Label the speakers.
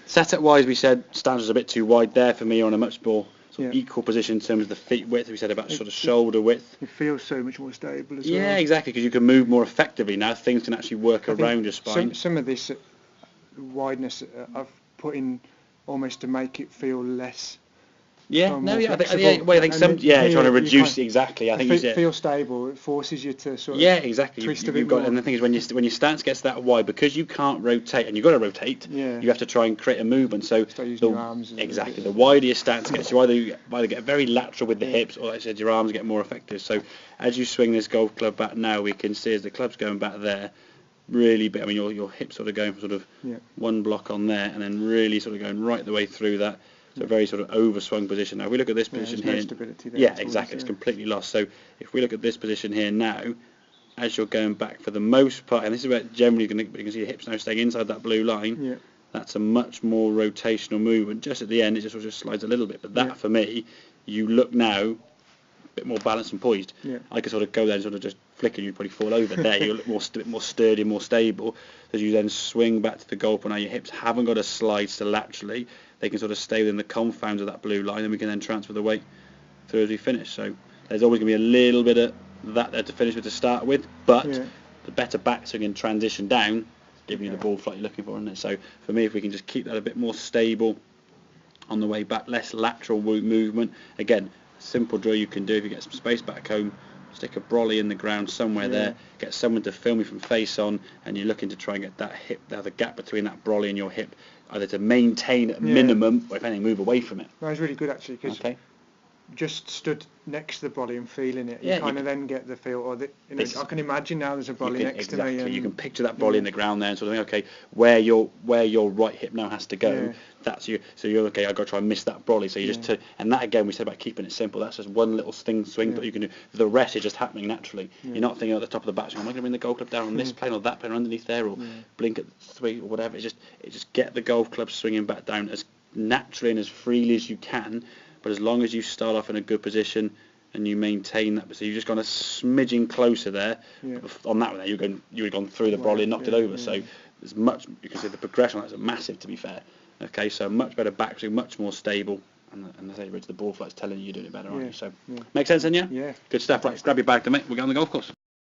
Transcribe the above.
Speaker 1: Setup wise, we said stance was a bit too wide there for me, on a much more
Speaker 2: Yeah.
Speaker 1: equal position in terms of the feet width. We said about sort of shoulder width.
Speaker 2: It feels so much more stable as well.
Speaker 1: Yeah, exactly, because you can move more effectively now. Things can actually work around your spine.
Speaker 2: Some of this wideness I've put in almost to make it feel less.
Speaker 1: Yeah, no, yeah, I think
Speaker 2: You're
Speaker 1: trying to reduce exactly. I think
Speaker 2: it feels stable. It forces you to sort of
Speaker 1: exactly.
Speaker 2: twist
Speaker 1: You've
Speaker 2: a bit
Speaker 1: got,
Speaker 2: more.
Speaker 1: and the thing is, when your stance gets that wide, because you can't rotate, and you've got to rotate,
Speaker 2: Yeah.
Speaker 1: you have to try and create a movement. So
Speaker 2: Start using your arms
Speaker 1: exactly, the wider your stance gets, you either get very lateral with the hips, or like I said, your arms get more effective. So as you swing this golf club back now, we can see as the club's going back there, really bit. I mean, your hips sort of going from sort of one block on there, and then really sort of going right the way through that. So a very sort of overswung position. Now, if we look at this position here,
Speaker 2: no stability there
Speaker 1: exactly, it's completely lost. So if we look at this position here now, as you're going back for the most part, and this is where generally you can see the hips now staying inside that blue line. That's a much more rotational movement. Just at the end, it just slides a little bit. But that, for me, you look now a bit more balanced and poised. I could sort of go there and sort of just flick and you'd probably fall over. There you look more sturdy, more stable. As you then swing back to the golf, and now your hips haven't got to slide so laterally. They can sort of stay within the confounds of that blue line, and we can then transfer the weight through as we finish. So there's always going to be a little bit of that there to finish with to start with, but the better backswing and transition down, giving you the ball flight you're looking for, isn't it? So for me, if we can just keep that a bit more stable on the way back, less lateral movement. Again, simple drill you can do if you get some space back home. Stick a brolly in the ground somewhere there, get someone to film you from face on, and you're looking to try and get that hip, the gap between that brolly and your hip, either to maintain at minimum, or if anything, move away from it.
Speaker 2: That was really good actually, because just stood next to the brolly and feeling it, you kind of then get the feel, or I can imagine now there's a brolly next to me.
Speaker 1: You can picture that brolly in the ground there and sort of think, okay, where your right hip now has to go, that's you. So you're okay, I've got to try and miss that brolly. So you just and that again, we said about keeping it simple. That's just one little swing that you can do. The rest is just happening naturally. You're not thinking at the top of the backswing, am I going to bring the golf club down on this plane or that plane underneath there, or blink at 3 or whatever. It just get the golf club swinging back down as naturally and as freely as you can. But as long as you start off in a good position and you maintain that, so you've just gone a smidgen closer there. On that one, there you would have gone through the brolly and knocked it over. So there's much, you can see the progression on that's massive, to be fair. Okay, so much better backswing, much more stable, and as I say, Rich, the ball flight's telling you you're doing it better, aren't you? So makes sense then, yeah?
Speaker 2: Yeah.
Speaker 1: Good stuff. Right, grab your bag, mate. We'll go on the golf course.